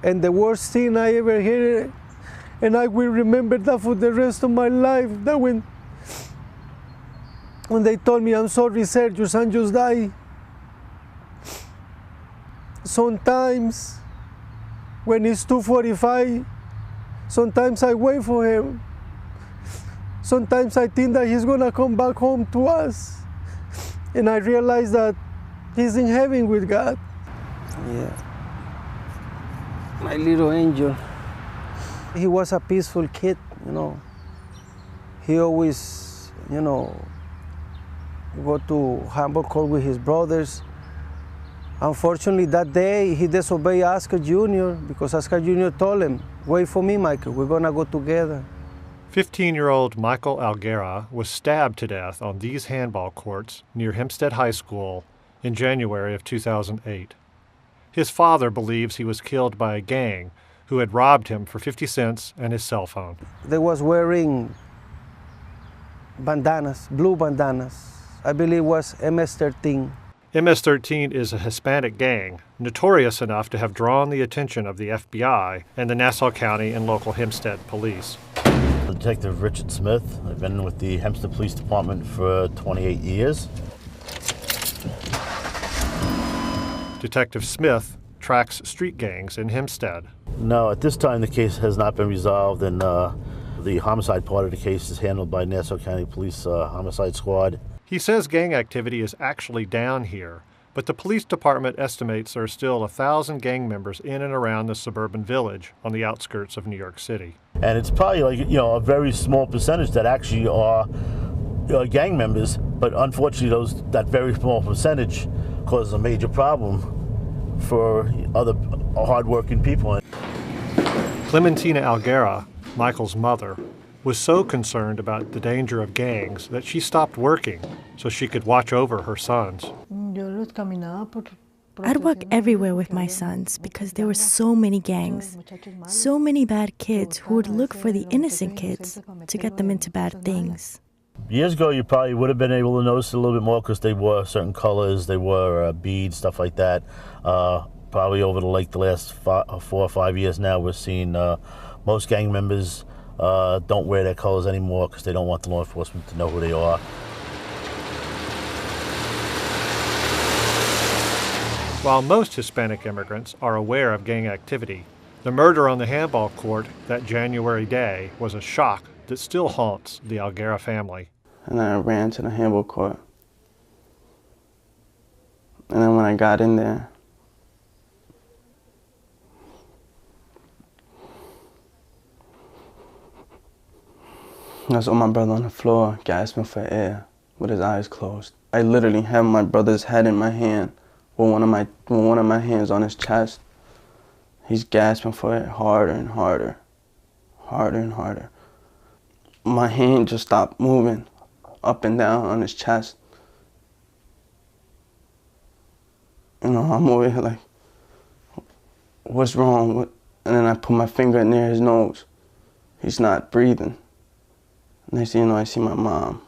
And the worst thing I ever heard, and I will remember that for the rest of my life, that when they told me, I'm sorry, sir, your son just died. Sometimes, when it's 2:45, sometimes I wait for him. Sometimes I think that he's gonna come back home to us. And I realize that he's in heaven with God. Yeah. My little angel. He was a peaceful kid, you know. He always, you know, go to handball court with his brothers. Unfortunately, that day, he disobeyed Oscar Jr. because Oscar Jr. told him, wait for me, Michael, we're gonna go together. 15-year-old Michael Alguera was stabbed to death on these handball courts near Hempstead High School in January of 2008. His father believes he was killed by a gang who had robbed him for 50 cents and his cell phone. They was wearing bandanas, blue bandanas. I believe it was MS-13. MS-13 is a Hispanic gang, notorious enough to have drawn the attention of the FBI and the Nassau County and local Hempstead police. Detective Richard Smith. I've been with the Hempstead Police Department for 28 years. Detective Smith tracks street gangs in Hempstead. No, at this time the case has not been resolved, and the homicide part of the case is handled by Nassau County Police Homicide Squad. He says gang activity is actually down here, but the police department estimates there are still 1,000 gang members in and around the suburban village on the outskirts of New York City. And it's probably like, you know, a very small percentage that actually are gang members, but unfortunately that very small percentage causes a major problem for other hardworking people. Clementina Alguera, Michael's mother, was so concerned about the danger of gangs that she stopped working so she could watch over her sons. I'd walk everywhere with my sons because there were so many gangs, so many bad kids who would look for the innocent kids to get them into bad things. Years ago, you probably would have been able to notice it a little bit more because they wore certain colors, they wore beads, stuff like that. Probably over the last 4 or 5 years now, we're seeing most gang members don't wear their colors anymore because they don't want the law enforcement to know who they are. While most Hispanic immigrants are aware of gang activity, the murder on the handball court that January day was a shock that still haunts the Alguera family. And then I ran to the handball court. And then when I got in there, I saw my brother on the floor gasping for air with his eyes closed. I literally had my brother's head in my hand with one of my hands on his chest. He's gasping for it harder and harder, harder and harder. My hand just stopped moving up and down on his chest. You know, I'm over here like, what's wrong? And then I put my finger near his nose. He's not breathing. Next thing you know, I see my mom.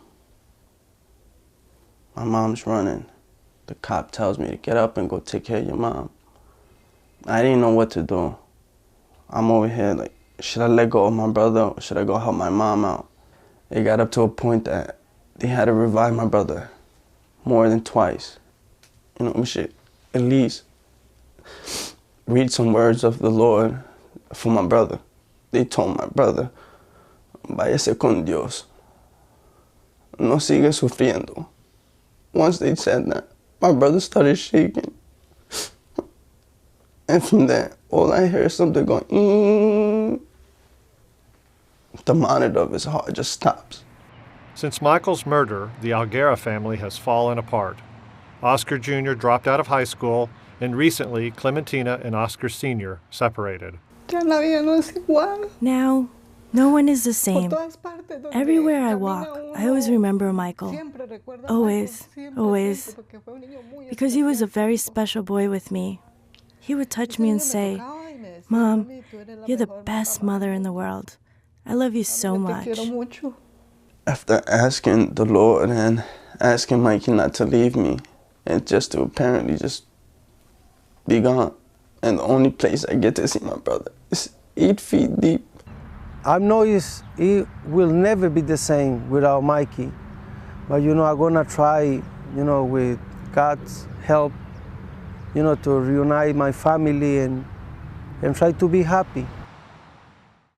My mom's running. The cop tells me to get up and go take care of your mom. I didn't know what to do. I'm over here like, should I let go of my brother or should I go help my mom out? It got up to a point that they had to revive my brother more than twice. You know, we should at least read some words of the Lord for my brother. They told my brother, váyase con Dios. No sigue sufriendo. Once they said that, my brother started shaking. And from there, all I heard is something going, The monitor of his heart just stops. Since Michael's murder, the Alguera family has fallen apart. Oscar Jr. dropped out of high school, and recently Clementina and Oscar Sr. separated. Now, no one is the same. Everywhere I walk, I always remember Michael. Always, always. Because he was a very special boy with me. He would touch me and say, Mom, you're the best mother in the world. I love you so much. After asking the Lord and asking Mikey not to leave me and just to apparently just be gone, And the only place I get to see my brother is 8 feet deep. I know it will never be the same without Mikey. But, I'm gonna try, with God's help, to reunite my family and try to be happy.